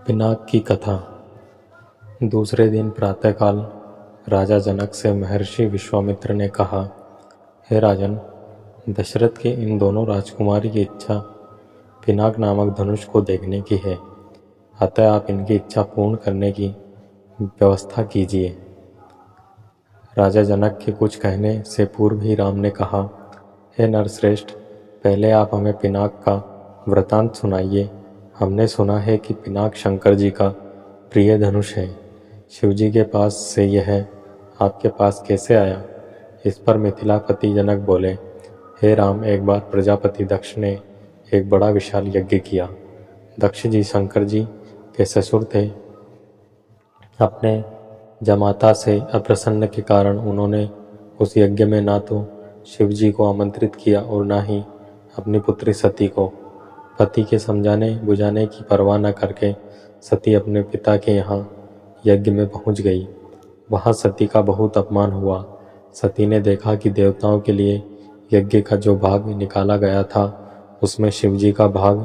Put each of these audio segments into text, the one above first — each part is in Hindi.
पिनाक की कथा। दूसरे दिन प्रातःकाल राजा जनक से महर्षि विश्वामित्र ने कहा, हे राजन, दशरथ के इन दोनों राजकुमारी की इच्छा पिनाक नामक धनुष को देखने की है, अतः आप इनकी इच्छा पूर्ण करने की व्यवस्था कीजिए। राजा जनक के कुछ कहने से पूर्व ही राम ने कहा, हे नरश्रेष्ठ, पहले आप हमें पिनाक का वृतांत सुनाइए। हमने सुना है कि पिनाक शंकर जी का प्रिय धनुष है। शिवजी के पास से यह आपके पास कैसे आया? इस पर मिथिलापति जनक बोले, हे राम, एक बार प्रजापति दक्ष ने एक बड़ा विशाल यज्ञ किया। दक्ष जी शंकर जी के ससुर थे। अपने जमाता से अप्रसन्न के कारण उन्होंने उस यज्ञ में ना तो शिवजी को आमंत्रित किया और ना ही अपनी पुत्री सती को। पति के समझाने बुझाने की परवाह न करके सती अपने पिता के यहाँ यज्ञ में पहुँच गई। वहाँ सती का बहुत अपमान हुआ। सती ने देखा कि देवताओं के लिए यज्ञ का जो भाग निकाला गया था उसमें शिवजी का भाग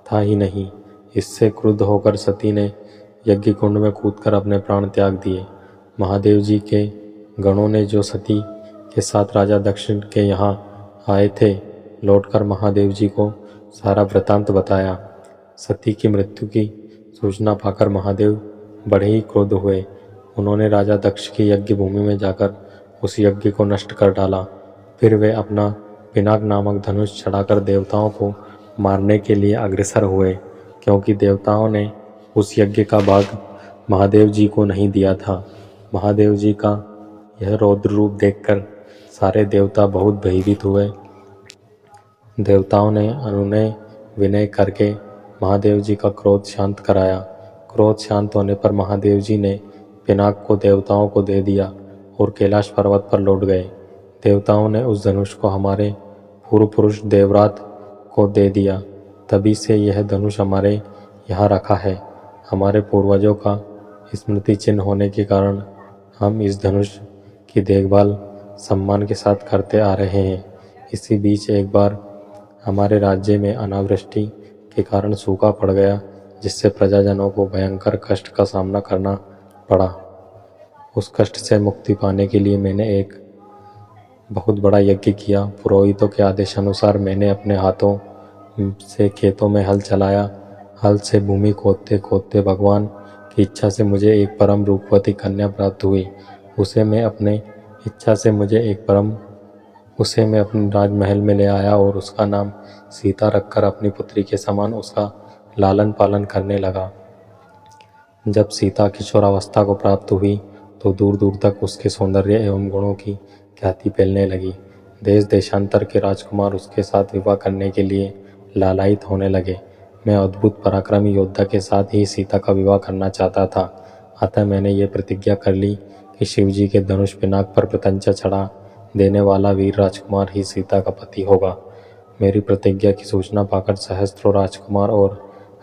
था ही नहीं। इससे क्रुद्ध होकर सती ने यज्ञ कुंड में कूदकर अपने प्राण त्याग दिए। महादेव जी के गणों ने जो सती के साथ राजा दक्ष के यहाँ आए थे, लौटकर महादेव जी को सारा वृतांत बताया। सती की मृत्यु की सूचना पाकर महादेव बड़े ही क्रोध हुए। उन्होंने राजा दक्ष की यज्ञ भूमि में जाकर उस यज्ञ को नष्ट कर डाला। फिर वे अपना पिनाक नामक धनुष चढ़ाकर देवताओं को मारने के लिए अग्रसर हुए, क्योंकि देवताओं ने उस यज्ञ का भाग महादेव जी को नहीं दिया था। महादेव जी का यह रौद्र रूप देखकर सारे देवता बहुत भयभीत हुए। देवताओं ने अनुनय विनय करके महादेव जी का क्रोध शांत कराया। क्रोध शांत होने पर महादेव जी ने पिनाक को देवताओं को दे दिया और कैलाश पर्वत पर लौट गए। देवताओं ने उस धनुष को हमारे पूर्व पुरुष देवरात को दे दिया। तभी से यह धनुष हमारे यहाँ रखा है। हमारे पूर्वजों का स्मृति चिन्ह होने के कारण हम इस धनुष की देखभाल सम्मान के साथ करते आ रहे हैं। इसी बीच एक बार हमारे राज्य में अनावृष्टि के कारण सूखा पड़ गया, जिससे प्रजाजनों को भयंकर कष्ट का सामना करना पड़ा। उस कष्ट से मुक्ति पाने के लिए मैंने एक बहुत बड़ा यज्ञ किया। पुरोहितों के आदेशानुसार मैंने अपने हाथों से खेतों में हल चलाया। हल से भूमि खोदते खोदते भगवान की इच्छा से मुझे एक परम रूपवती कन्या प्राप्त हुई। उसे मैं अपने राजमहल में ले आया और उसका नाम सीता रखकर अपनी पुत्री के समान उसका लालन पालन करने लगा। जब सीता किशोरावस्था को प्राप्त हुई तो दूर दूर तक उसके सौंदर्य एवं गुणों की ख्याति फैलने लगी। देश देशांतर के राजकुमार उसके साथ विवाह करने के लिए लालायित होने लगे। मैं अद्भुत पराक्रमी योद्धा के साथ ही सीता का विवाह करना चाहता था। अतः मैंने ये प्रतिज्ञा कर ली कि शिवजी के धनुष पिनाक पर प्रत्यंचा चढ़ा देने वाला वीर राजकुमार ही सीता का पति होगा। मेरी प्रतिज्ञा की सूचना पाकर सहस्त्रों राजकुमार और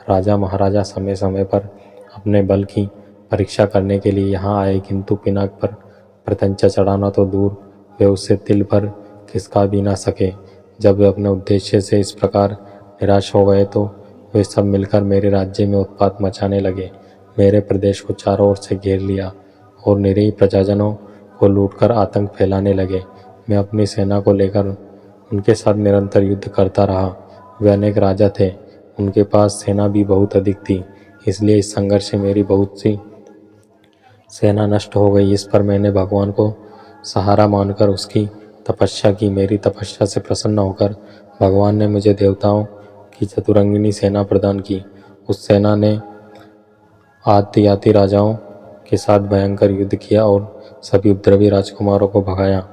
राजा महाराजा समय समय पर अपने बल की परीक्षा करने के लिए यहाँ आए, किंतु पिनाक पर प्रत्यंचा चढ़ाना तो दूर, वे उससे तिल भर खिसका भी ना सके। जब वे अपने उद्देश्य से इस प्रकार निराश हो गए तो वे सब मिलकर मेरे राज्य में उत्पात मचाने लगे। मेरे प्रदेश को चारों ओर से घेर लिया और निरीह प्रजाजनों को लूटकर आतंक फैलाने लगे। मैं अपनी सेना को लेकर उनके साथ निरंतर युद्ध करता रहा। वे अनेक राजा थे, उनके पास सेना भी बहुत अधिक थी, इसलिए इस संघर्ष से मेरी बहुत सी सेना नष्ट हो गई। इस पर मैंने भगवान को सहारा मानकर उसकी तपस्या की। मेरी तपस्या से प्रसन्न होकर भगवान ने मुझे देवताओं की चतुरंगिनी सेना प्रदान की। उस सेना ने आदियाती राजाओं के साथ भयंकर युद्ध किया और सभी उपद्रवी राजकुमारों को भगाया।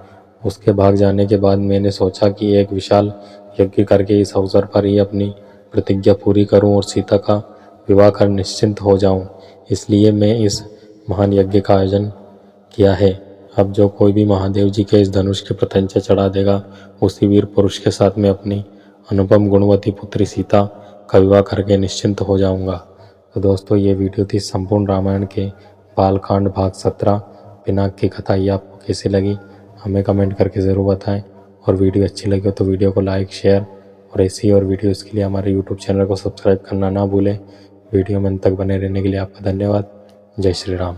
उसके भाग जाने के बाद मैंने सोचा कि एक विशाल यज्ञ करके इस अवसर पर ही अपनी प्रतिज्ञा पूरी करूं और सीता का विवाह कर निश्चिंत हो जाऊं। इसलिए मैं इस महान यज्ञ का आयोजन किया है। अब जो कोई भी महादेव जी के इस धनुष के प्रत्यंचा चढ़ा देगा, उसी वीर पुरुष के साथ मैं अपनी अनुपम गुणवती पुत्री सीता का विवाह करके निश्चिंत हो जाऊंगा। तो दोस्तों, ये वीडियो थी संपूर्ण रामायण के बालकांड भाग 17 पिनाक की कथा। ये आपको कैसी लगी हमें कमेंट करके ज़रूर बताएं, और वीडियो अच्छी लगी तो वीडियो को लाइक शेयर और ऐसी और वीडियोज़ के लिए हमारे यूट्यूब चैनल को सब्सक्राइब करना ना भूलें। वीडियो में अंत तक बने रहने के लिए आपका धन्यवाद। जय श्री राम।